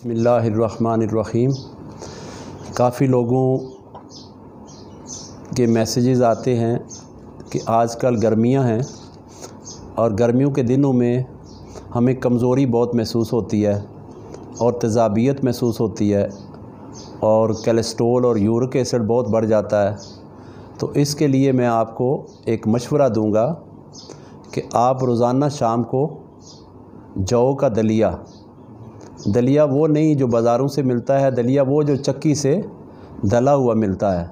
बिस्मिल्लाहिर्रहमानिर्रहीम। काफ़ी लोगों के मैसेजेस आते हैं कि आजकल गर्मियां हैं और गर्मियों के दिनों में हमें कमज़ोरी बहुत महसूस होती है और तेज़ाबियत महसूस होती है और कोलेस्ट्रॉल और यूरिक एसिड बहुत बढ़ जाता है। तो इसके लिए मैं आपको एक मशवरा दूंगा कि आप रोज़ाना शाम को जौ का दलिया वो नहीं जो बाज़ारों से मिलता है, दलिया वो जो चक्की से दला हुआ मिलता है,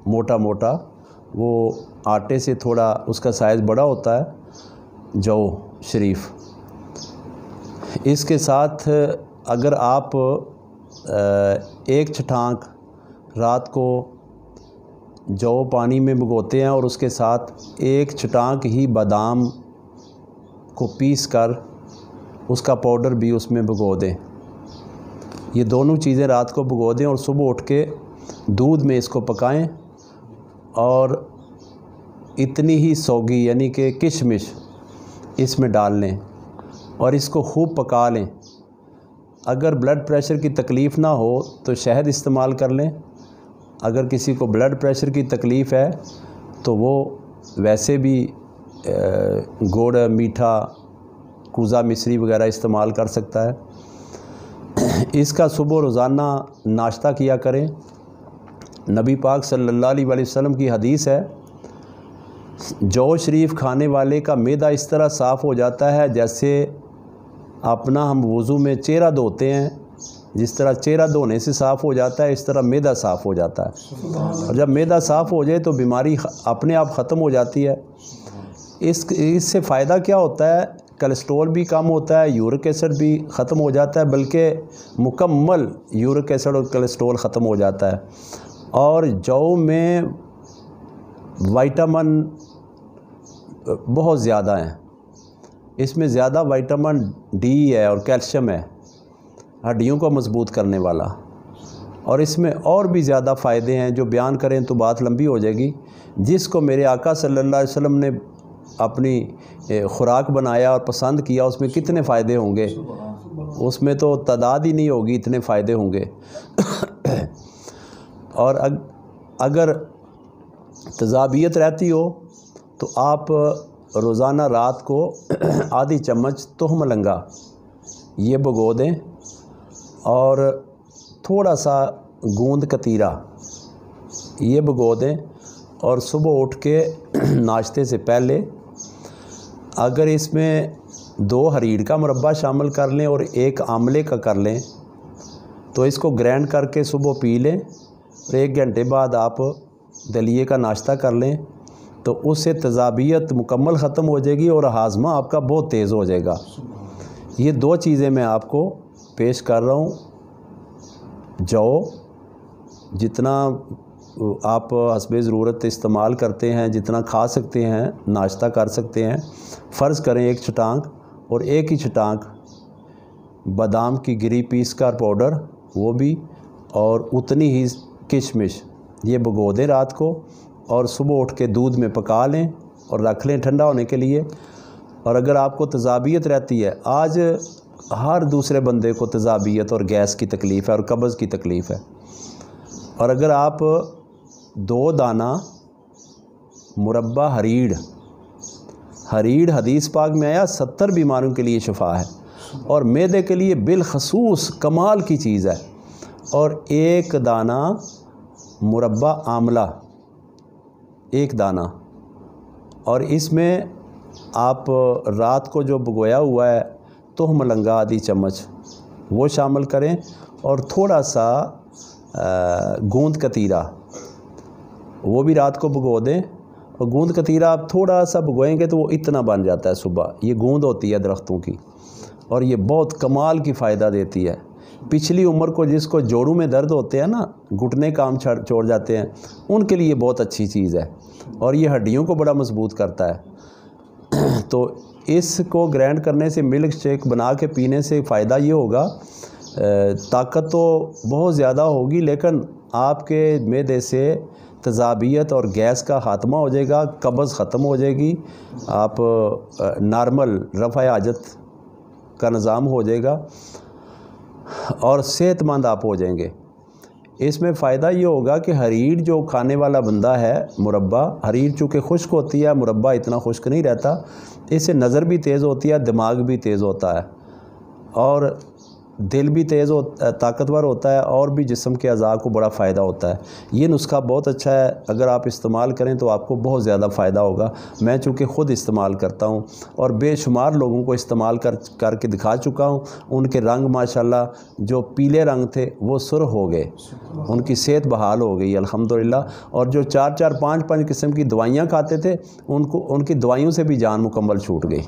मोटा मोटा, वो आटे से थोड़ा उसका साइज़ बड़ा होता है, जौ शरीफ। इसके साथ अगर आप एक छटांक रात को जौ पानी में भिगोते हैं और उसके साथ एक छटांक ही बादाम को पीस कर उसका पाउडर भी उसमें भिगो दें। ये दोनों चीज़ें रात को भिगो दें और सुबह उठ के दूध में इसको पकाएं और इतनी ही सौगी यानी कि किशमिश इसमें डाल लें और इसको खूब पका लें। अगर ब्लड प्रेशर की तकलीफ़ ना हो तो शहद इस्तेमाल कर लें। अगर किसी को ब्लड प्रेशर की तकलीफ़ है तो वो वैसे भी गुड़, मीठा, कूज़ा मिश्री वगैरह इस्तेमाल कर सकता है। इसका सुबह रोज़ाना नाश्ता किया करें। नबी पाक सल्लल्लाहु अलैहि वसल्लम की हदीस है, जौ शरीफ खाने वाले का मैदा इस तरह साफ़ हो जाता है जैसे अपना हम वज़ू में चेहरा धोते हैं, जिस तरह चेहरा धोने से साफ़ हो जाता है, इस तरह मैदा साफ़ हो जाता है। और जब मैदा साफ़ हो जाए तो बीमारी अपने आप ख़त्म हो जाती है। इससे फ़ायदा क्या होता है? कोलेस्ट्रॉल भी कम होता है, यूरिक एसिड भी ख़त्म हो जाता है, बल्कि मुकम्मल यूरिक एसिड और कोलेस्ट्रॉल ख़त्म हो जाता है। और जौ में विटामिन बहुत ज़्यादा हैं, इसमें ज़्यादा विटामिन डी है और कैल्शियम है, हड्डियों को मजबूत करने वाला। और इसमें और भी ज़्यादा फ़ायदे हैं जो बयान करें तो बात लंबी हो जाएगी। जिसको मेरे आका सल्लल्लाहु अलैहि वसल्लम ने अपनी खुराक बनाया और पसंद किया, उसमें कितने फ़ायदे होंगे, उसमें तो तादाद ही नहीं होगी, इतने फ़ायदे होंगे। और अगर तेज़ाबियत रहती हो तो आप रोज़ाना रात को आधी चम्मच तुहम लंगा ये भिगो दें और थोड़ा सा गूंद कतीरा ये भिगो दें और सुबह उठ के नाश्ते से पहले अगर इसमें 2 हरीड़ का मुरब्बा शामिल कर लें और 1 आंवले का कर लें तो इसको ग्राइंड करके सुबह पी लें और 1 घंटे बाद आप दलिए का नाश्ता कर लें तो उससे तेज़ाबियत मुकम्मल ख़त्म हो जाएगी और हाजमा आपका बहुत तेज़ हो जाएगा। ये 2 चीज़ें मैं आपको पेश कर रहा हूँ। जौ जितना आप हस्बे ज़रूरत इस्तेमाल करते हैं, जितना खा सकते हैं, नाश्ता कर सकते हैं। फ़र्ज़ करें 1 छटांक और 1 ही छटांक बादाम की गिरी पीस कर पाउडर वो भी, और उतनी ही किशमिश ये भिगो दें रात को और सुबह उठ के दूध में पका लें और रख लें ठंडा होने के लिए। और अगर आपको तेज़ाबियत रहती है, आज हर दूसरे बंदे को तेज़ाबियत और गैस की तकलीफ़ है और कब्ज़ की तकलीफ़ है, और अगर आप 2 दाना मुरब्बा हरीड़ हदीस पाक में आया 70 बीमारियों के लिए शिफा है और मैदे के लिए बिलखसूस कमाल की चीज़ है। और 1 दाना मुरब्बा आंवला, 1 दाना, और इसमें आप रात को जो भिगोया हुआ है तुहम लंगा आधी चम्मच वो शामिल करें और थोड़ा सा गूंद कतीरा वो भी रात को भिगो दें। और गूंद कतीरा आप थोड़ा सा भिगोएंगे तो वो इतना बन जाता है सुबह। ये गूंद होती है दरख्तों की और ये बहुत कमाल की फ़ायदा देती है। पिछली उम्र को जिसको जोड़ों में दर्द होते हैं ना, घुटने काम छोड़ जाते हैं, उनके लिए बहुत अच्छी चीज़ है और ये हड्डियों को बड़ा मजबूत करता है। तो इसको ग्राइंड करने से, मिल्क शेक बना के पीने से फ़ायदा ये होगा, ताकत तो बहुत ज़्यादा होगी लेकिन आपके मैदे से तेज़ाबियत और गैस का ख़ात्मा हो जाएगा, कब्ज़ ख़त्म हो जाएगी, आप नॉर्मल रफ़ा हाजत का निज़ाम हो जाएगा। اور صحت مند آپ ہو جائیں گے۔ اس میں فائدہ یہ ہوگا کہ ہریر جو کھانے والا بندہ ہے، مربع، ہریر چونکہ خشک ہوتی ہے، مربع اتنا خشک نہیں رہتا، اس سے نظر بھی تیز ہوتی ہے، دماغ بھی تیز ہوتا ہے، اور دل بھی طاقتور ہوتا ہے، اور بھی جسم کے اعضاء کو بڑا فائدہ ہوتا ہے۔ یہ نسخہ بہت اچھا ہے، اگر آپ استعمال کریں تو آپ کو بہت زیادہ فائدہ ہوگا۔ میں چونکہ خود استعمال کرتا ہوں اور بے شمار لوگوں کو استعمال کر کے دکھا چکا ہوں، ان کے رنگ ماشاءاللہ جو پیلے رنگ تھے وہ سرخ ہو گئے، ان کی صحت بحال ہو گئی الحمدللہ، اور جو 4 5 قسم کی دوائیاں کھاتے تھے ان کی دوائیوں سے بھی جان مکمل چھوٹ گئی۔